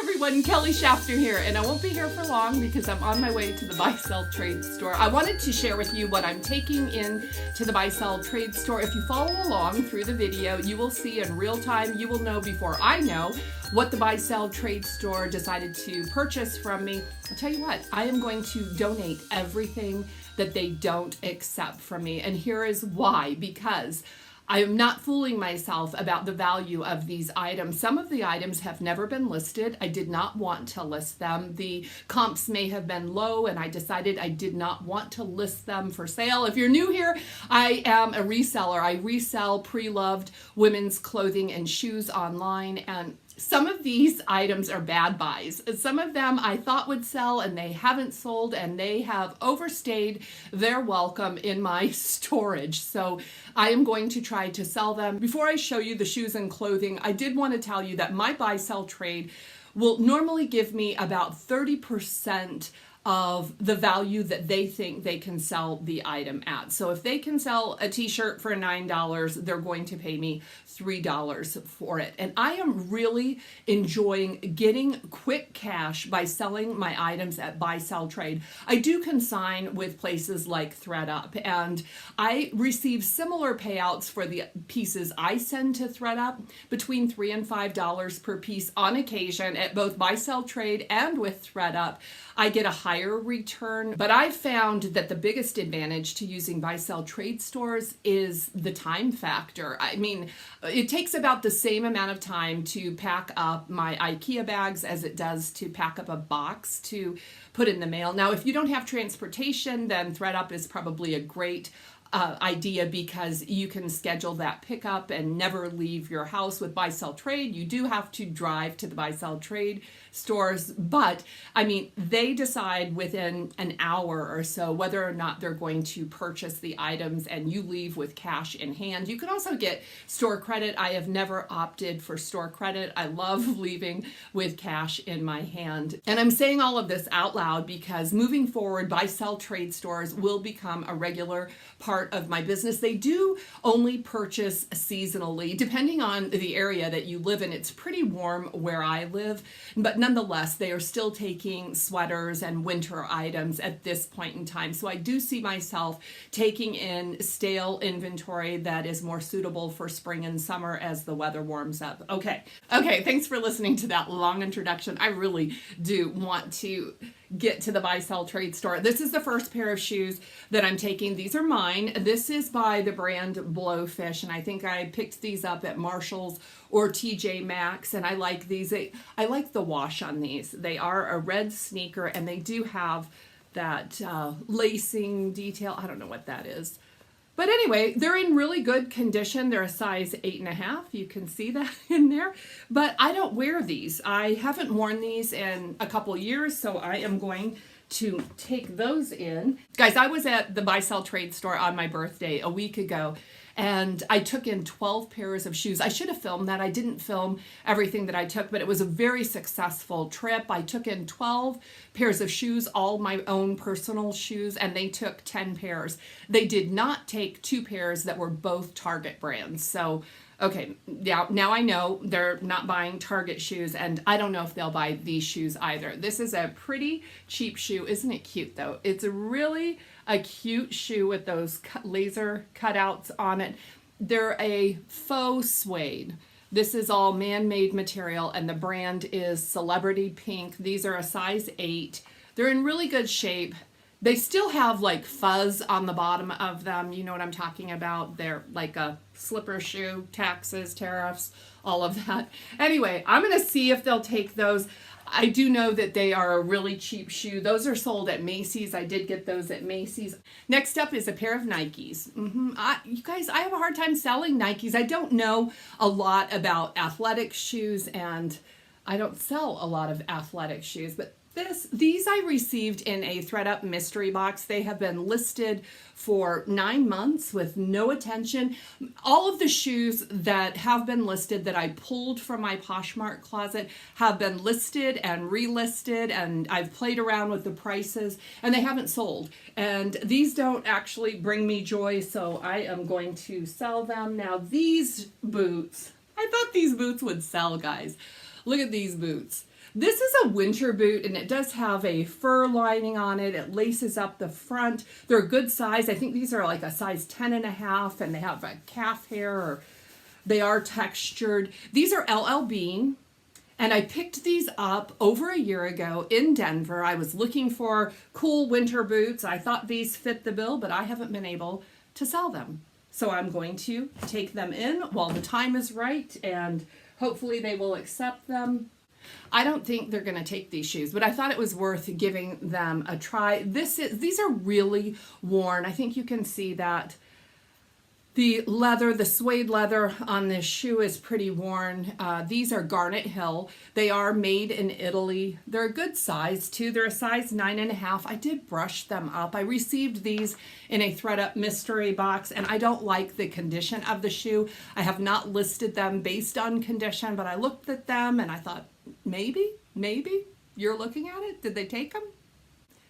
everyone, Kelly Shaffner here, and I won't be here for long because I'm on my way to the buy-sell trade store. I wanted to share with you what I'm taking in to the buy-sell trade store. If you follow along through the video, you will see in real time, you will know before I know what the buy-sell trade store decided to purchase from me. I'll tell you what, I am going to donate everything that they don't accept from me, and here is why. Because I am not fooling myself about the value of these items. Some of the items have never been listed. I did not want to list them. The comps may have been low and I decided I did not want to list them for sale. If you're new here, I am a reseller. I resell pre-loved women's clothing and shoes online, and some of these items are bad buys. Some of them I thought would sell and they haven't sold, and they have overstayed their welcome in my storage. So I am going to try to sell them. Before I show you the shoes and clothing, I did want to tell you that my buy-sell trade will normally give me about 30% of the value that they think they can sell the item at. So if they can sell a t-shirt for $9, they're going to pay me $3 for it. And I am really enjoying getting quick cash by selling my items at buy sell trade. I do consign with places like ThredUp, and I receive similar payouts for the pieces I send to ThredUp, between $3 and $5 per piece on occasion at both buy sell trade and with ThredUp. I get a higher return, but I've found that the biggest advantage to using buy-sell trade stores is the time factor. I mean, it takes about the same amount of time to pack up my IKEA bags as it does to pack up a box to put in the mail. Now, if you don't have transportation, then ThredUp is probably a great idea, because you can schedule that pickup and never leave your house. With buy sell trade, you do have to drive to the buy sell trade stores, but I mean, they decide within an hour or so whether or not they're going to purchase the items, and you leave with cash in hand. You can also get store credit. I have never opted for store credit. I love leaving with cash in my hand. And I'm saying all of this out loud because moving forward, buy sell trade stores will become a regular part of my business. They do only purchase seasonally, depending on the area that you live in. It's pretty warm where I live, but nonetheless, they are still taking sweaters and winter items at this point in time. So I do see myself taking in stale inventory that is more suitable for spring and summer as the weather warms up. Okay, thanks for listening to that long introduction. I really do want to get to the buy sell trade store. This is the first pair of shoes that I'm taking. These are mine. This is by the brand Blowfish, and I think I picked these up at Marshall's or TJ Maxx, and I like these. I like the wash on these. They are a red sneaker, and they do have that lacing detail. I don't know what that is. But anyway, they're in really good condition. They're a size 8.5. You can see that in there. But I don't wear these. I haven't worn these in a couple years, so I am going to take those in. Guys, I was at the buy sell trade store on my birthday a week ago, and I took in 12 pairs of shoes. I should have filmed that. I didn't film everything that I took, but it was a very successful trip. I took in 12 pairs of shoes, all my own personal shoes, and they took 10 pairs. They did not take 2 pairs that were both Target brands. So, okay, now I know they're not buying Target shoes, and I don't know if they'll buy these shoes either. This is a pretty cheap shoe. Isn't it cute, though? It's really a cute shoe with those laser cutouts on it. They're a faux suede. This is all man-made material, and the brand is Celebrity Pink. These are a size 8. They're in really good shape. They still have like fuzz on the bottom of them. You know what I'm talking about? They're like a slipper shoe, taxes, tariffs, all of that. Anyway, I'm going to see if they'll take those. I do know that they are a really cheap shoe. Those are sold at Macy's. I did get those at Macy's. Next up is a pair of Nikes. You guys, I have a hard time selling Nikes. I don't know a lot about athletic shoes, and I don't sell a lot of athletic shoes, but these I received in a ThredUp mystery box. They have been listed for 9 months with no attention. All of the shoes that have been listed that I pulled from my Poshmark Closet have been listed and relisted, and I've played around with the prices, and they haven't sold. And these don't actually bring me joy, so I am going to sell them. Now these boots, I thought these boots would sell, guys. Look at these boots. This is a winter boot, and it does have a fur lining on it. It laces up the front. They're a good size. I think these are like a size 10.5, and they have a calf hair, or they are textured. These are LL Bean, and I picked these up over a year ago in Denver. I was looking for cool winter boots. I thought these fit the bill, but I haven't been able to sell them. So I'm going to take them in while the time is right, and hopefully they will accept them. I don't think they're going to take these shoes, but I thought it was worth giving them a try. These are really worn. I think you can see that the leather, the suede leather on this shoe is pretty worn. These are Garnet Hill. They are made in Italy. They're a good size too. They're a size 9.5. I did brush them up. I received these in a thread-up mystery box, and I don't like the condition of the shoe. I have not listed them based on condition, but I looked at them and I thought, maybe you're looking at it. Did they take them?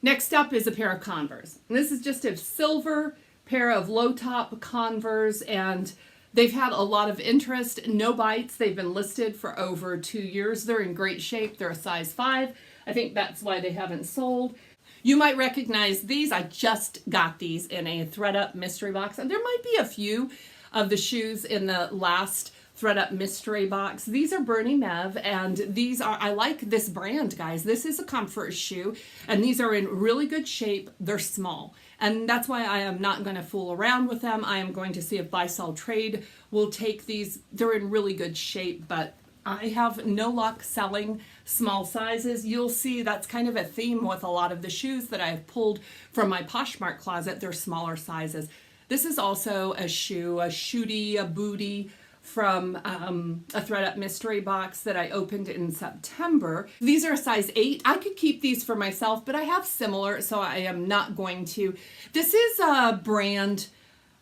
Next up is a pair of Converse. And this is just a silver pair of low top Converse, and they've had a lot of interest. No bites. They've been listed for over 2 years. They're in great shape. They're a size 5. I think that's why they haven't sold. You might recognize these. I just got these in a thread-up mystery box, and there might be a few of the shoes in the last thread-up mystery box. These are Bernie Mev, and these are, I like this brand, guys. This is a comfort shoe, and these are in really good shape. They're small, and that's why I am not going to fool around with them. I am going to see if Buy Sell Trade will take these. They're in really good shape, but I have no luck selling small sizes. You'll see that's kind of a theme with a lot of the shoes that I've pulled from my Poshmark closet. They're smaller sizes. This is also a shoe, a shooty, a booty, from a thread-up mystery box that I opened in September. These are a size 8. I could keep these for myself, but I have similar, so I am not going to. This is a brand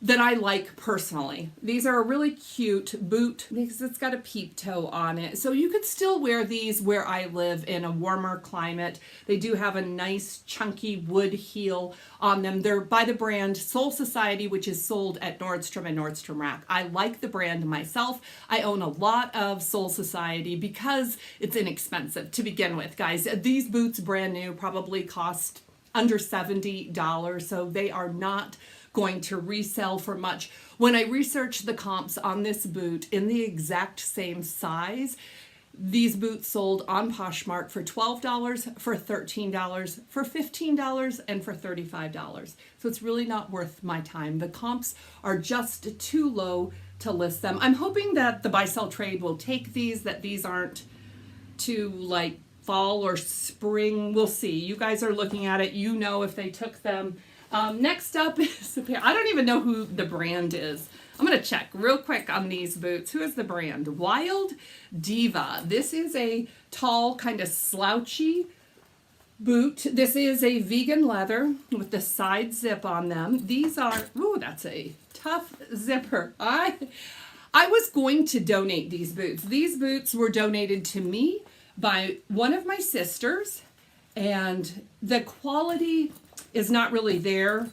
that I like personally. These are a really cute boot because it's got a peep toe on it. So you could still wear these where I live in a warmer climate. They do have a nice chunky wood heel on them. They're by the brand Soul Society, which is sold at Nordstrom and Nordstrom Rack. I like the brand myself. I own a lot of Soul Society because it's inexpensive to begin with, guys. These boots, brand new, probably cost under $70, so they are not going to resell for much. When I researched the comps on this boot in the exact same size, these boots sold on Poshmark for $12, for $13, for $15, and for $35. So it's really not worth my time. The comps are just too low to list them. I'm hoping that the Buy Sell Trade will take these, that these aren't too like fall or spring. We'll see. You guys are looking at it. You know if they took them. Next up is a pair. I don't even know who the brand is. I'm going to check real quick on these boots. Who is the brand? Wild Diva. This is a tall, kind of slouchy boot. This is a vegan leather with the side zip on them. These are, ooh, that's a tough zipper. I was going to donate these boots. These boots were donated to me by one of my sisters, and the quality is not really there,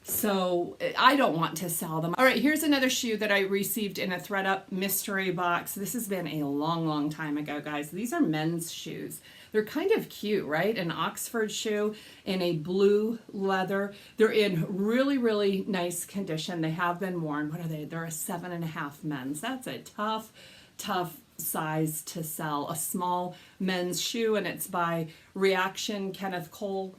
so I don't want to sell them. All right, here's another shoe that I received in a thread-up mystery box. This has been a long time ago, guys. These are men's shoes. They're kind of cute, right? An Oxford shoe in a blue leather. They're in really nice condition. They have been worn. What are they? They're a 7.5 men's. That's a tough size to sell. A small men's shoe, and it's by Reaction Kenneth Cole.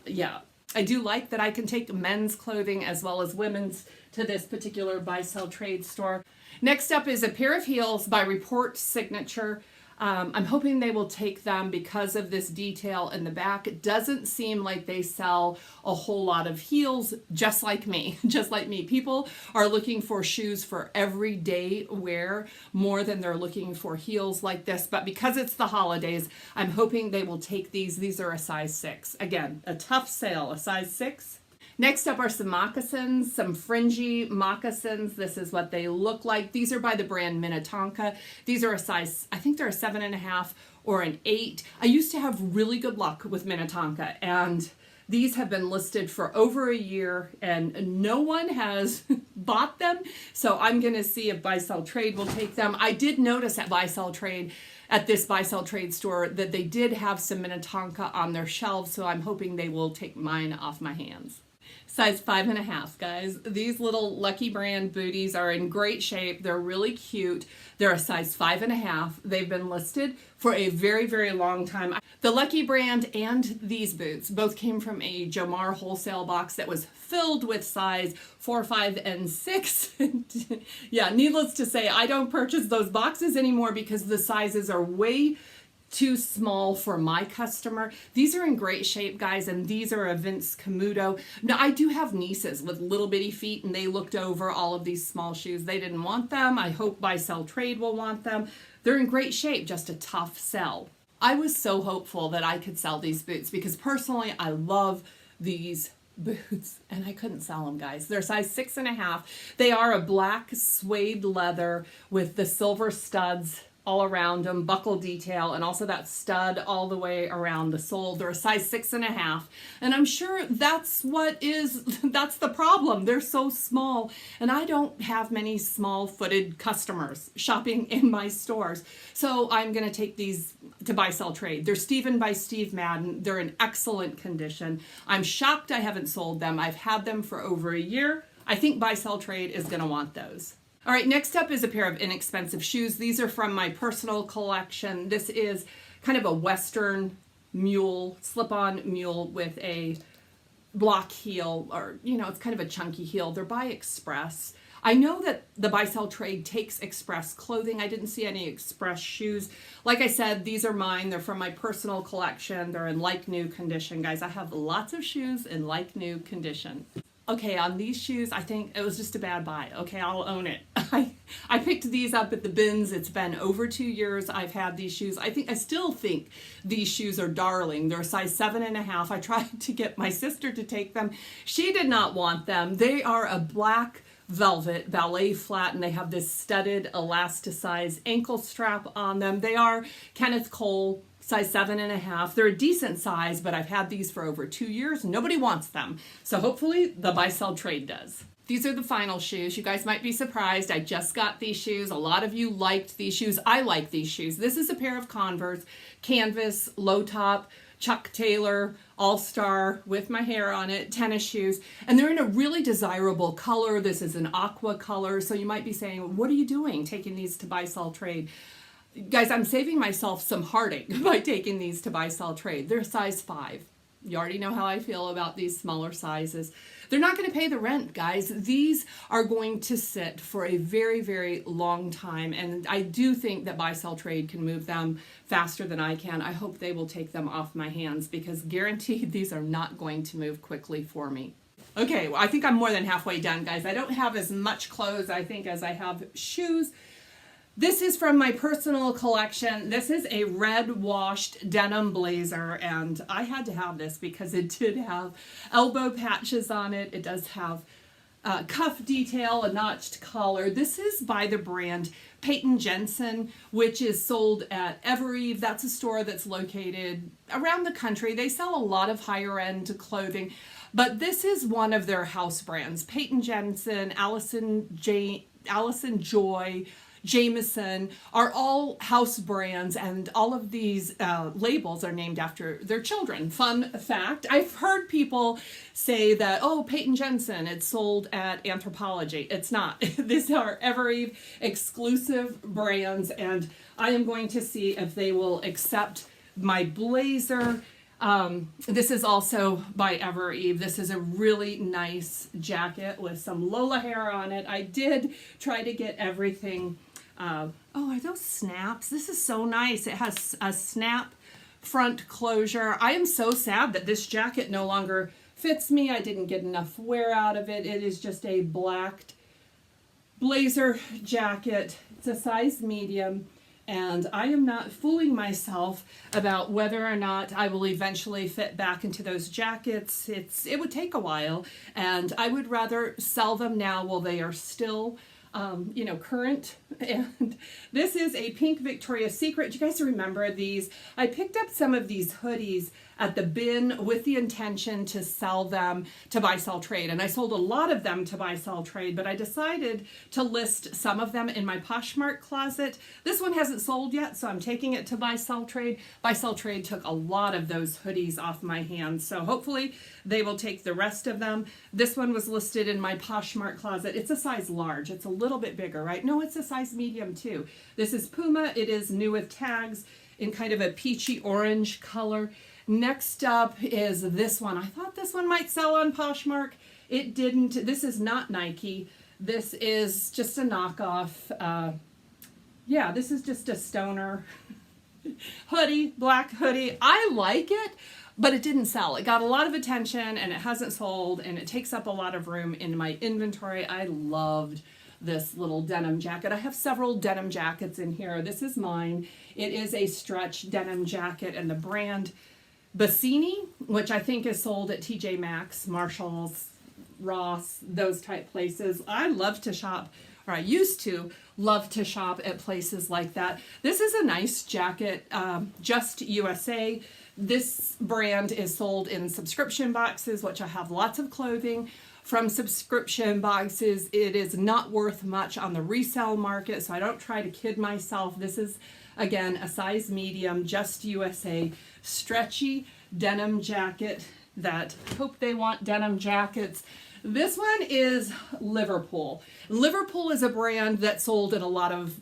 Yeah. I do like that I can take men's clothing as well as women's to this particular Buy Sell Trade store. Next up is a pair of heels by Report Signature. I'm hoping they will take them because of this detail in the back. It doesn't seem like they sell a whole lot of heels, just like me. Just like me. People are looking for shoes for everyday wear more than they're looking for heels like this. But because it's the holidays, I'm hoping they will take these. These are a size 6. Again, a tough sale, a size 6. Next up are some moccasins, some fringy moccasins. This is what they look like. These are by the brand Minnetonka. These are a size, I think they're a 7.5 or an 8. I used to have really good luck with Minnetonka, and these have been listed for over a year and no one has bought them. So I'm going to see if Buy Sell Trade will take them. I did notice at Buy Sell Trade at this buy sell trade store that they did have some Minnetonka on their shelves, so I'm hoping they will take mine off my hands. Size 5.5, guys. These little Lucky Brand booties are in great shape. They're really cute. They're a size 5.5. They've been listed for a very, very long time. The Lucky Brand and these boots both came from a Jomar wholesale box that was filled with size 4, 5, and 6. Yeah, needless to say, I don't purchase those boxes anymore because the sizes are way too small for my customer. These are in great shape, guys, and these are a Vince Camuto. Now, I do have nieces with little bitty feet, and they looked over all of these small shoes. They didn't want them. I hope Buy Sell Trade will want them. They're in great shape, just a tough sell. I was so hopeful that I could sell these boots because personally, I love these boots, and I couldn't sell them, guys. They're size 6.5. They are a black suede leather with the silver studs all around them, buckle detail, and also that stud all the way around the sole. They're a size 6.5, and I'm sure that's the problem. They're so small, and I don't have many small-footed customers shopping in my stores, so I'm going to take these to Buy Sell Trade. They're Steven by Steve Madden. They're in excellent condition. I'm shocked I haven't sold them. I've had them for over a year. I think Buy Sell Trade is going to want those. All right, next up is a pair of inexpensive shoes. These are from my personal collection. This is kind of a Western mule, slip-on mule with a block heel, or, you know, it's kind of a chunky heel. They're by Express. I know that the Buy Sell Trade takes Express clothing. I didn't see any Express shoes. Like I said, these are mine. They're from my personal collection. They're in like-new condition, guys. I have lots of shoes in like-new condition. Okay, on these shoes, I think it was just a bad buy. Okay, I'll own it. I picked these up at the bins. It's been over 2 years I've had these shoes. I still think these shoes are darling. They're a size 7.5. I tried to get my sister to take them. She did not want them. They are a black velvet ballet flat, and they have this studded elasticized ankle strap on them. They are Kenneth Cole size 7.5. They're a decent size, but I've had these for over 2 years. Nobody wants them. So hopefully the Buy Sell Trade does. These are the final shoes. You guys might be surprised. I just got these shoes. A lot of you liked these shoes. I like these shoes. This is a pair of Converse, canvas, low top, Chuck Taylor, All-Star with my hair on it, tennis shoes. And they're in a really desirable color. This is an aqua color. So you might be saying, what are you doing taking these to Buy Sell Trade? Guys, I'm saving myself some heartache by taking these to Buy Sell Trade. They're size 5. You already know how I feel about these smaller sizes. They're not going to pay the rent, guys. These are going to sit for a very, very long time, and I do think that Buy Sell Trade can move them faster than I can. I hope they will take them off my hands because guaranteed these are not going to move quickly for me. Okay, well, I think I'm more than halfway done, guys. I don't have as much clothes, I think, as I have shoes. This is from my personal collection. This is a red washed denim blazer, and I had to have this because it did have elbow patches on it. It does have cuff detail, a notched collar. This is by the brand Peyton Jensen, which is sold at Evereve. That's a store that's located around the country. They sell a lot of higher end clothing, but this is one of their house brands. Peyton Jensen, Allison Joy, Jameson are all house brands, and all of these labels are named after their children. Fun fact, I've heard people say that, oh, Peyton Jensen, it's sold at Anthropologie. It's not. These are Evereve exclusive brands, and I am going to see if they will accept my blazer. This is also by Evereve. This is a really nice jacket with some Lola hair on it. I did try to get everything. Oh, are those snaps? This is so nice. It has a snap front closure. I am so sad that this jacket no longer fits me. I didn't get enough wear out of it. It is just a black blazer jacket. It's a size medium. And I am not fooling myself about whether or not I will eventually fit back into those jackets. It would take a while, and I would rather sell them now while they are still current. And this is a pink Victoria's Secret. Do you guys remember these? I picked up some of these hoodies at the bin with the intention to sell them to buy, sell, trade. And I sold a lot of them to buy, sell, trade, but I decided to list some of them in my Poshmark Closet. This one hasn't sold yet, so I'm taking it to buy, sell, trade. Buy, sell, trade took a lot of those hoodies off my hands, so hopefully they will take the rest of them. This one was listed in my Poshmark Closet. It's a size large. It's a little bit bigger, right? No, it's a size medium too. This is Puma. It is new with tags in kind of a peachy orange color. Next up is this one. I thought this one might sell on Poshmark. It didn't. This is not Nike. This is just a knockoff. Yeah, this is just a stoner hoodie, black hoodie. I like it, but it didn't sell. It got a lot of attention and it hasn't sold, and it takes up a lot of room in my inventory. I loved this little denim jacket. I have several denim jackets in here. This is mine. It is a stretch denim jacket, and the brand Bassini, which I think is sold at TJ Maxx, Marshalls, Ross, those type places. I love to shop, or I used to love to shop at places like that. This is a nice jacket, Just USA. This brand is sold in subscription boxes, which I have lots of clothing from subscription boxes. It is not worth much on the resale market, so I don't try to kid myself. This is, again, a size medium, Just USA, stretchy denim jacket that hope they want denim jackets. This one is Liverpool. Liverpool is a brand that's sold in a lot of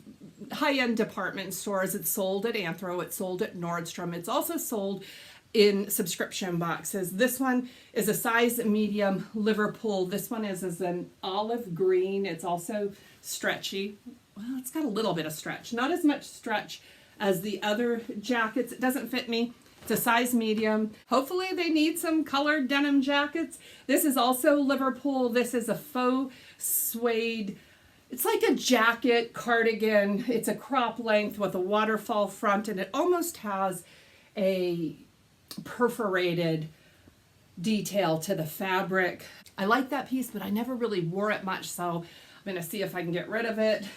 high-end department stores. It's sold at Anthro. It's sold at Nordstrom. It's also sold in subscription boxes. This one is a size medium Liverpool. This one is an olive green. It's also stretchy. Well, it's got a little bit of stretch. Not as much stretch as the other jackets. It doesn't fit me. It's a size medium. Hopefully they need some colored denim jackets. This is also Liverpool. This is a faux suede. It's like a jacket cardigan. It's a crop length with a waterfall front, and it almost has a perforated detail to the fabric. I like that piece, but I never really wore it much, so I'm going to see if I can get rid of it.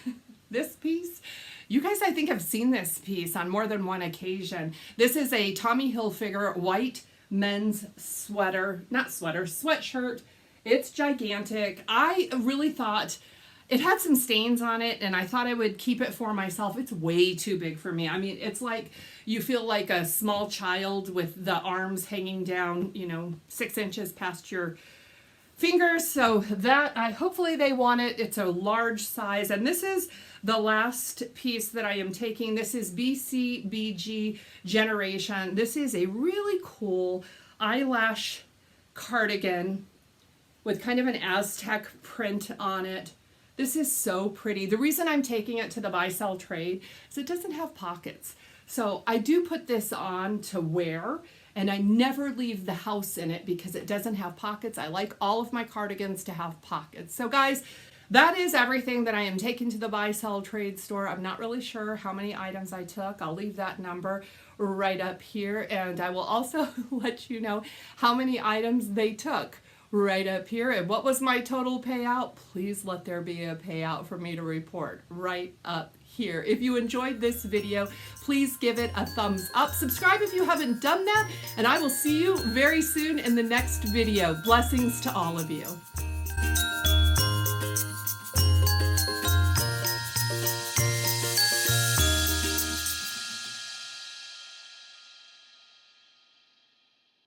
This piece, you guys, I think, have seen this piece on more than one occasion. This is a Tommy Hilfiger white men's sweatshirt. It's gigantic. I really thought it had some stains on it, and I thought I would keep it for myself. It's way too big for me. I mean, it's like you feel like a small child with the arms hanging down, 6 inches past your fingers. So that, hopefully they want it. It's a large size, and this is the last piece that I am taking. This is BCBG Generation. This is a really cool eyelash cardigan with kind of an Aztec print on it. This is so pretty. The reason I'm taking it to the buy, sell, trade is it doesn't have pockets. So I do put this on to wear, and I never leave the house in it because it doesn't have pockets. I like all of my cardigans to have pockets. So guys, that is everything that I am taking to the buy, sell, trade store. I'm not really sure how many items I took. I'll leave that number right up here, and I will also let you know how many items they took right up here. And what was my total payout? Please let there be a payout for me to report right up here. If you enjoyed this video, please give it a thumbs up. Subscribe if you haven't done that, and I will see you very soon in the next video. Blessings to all of you.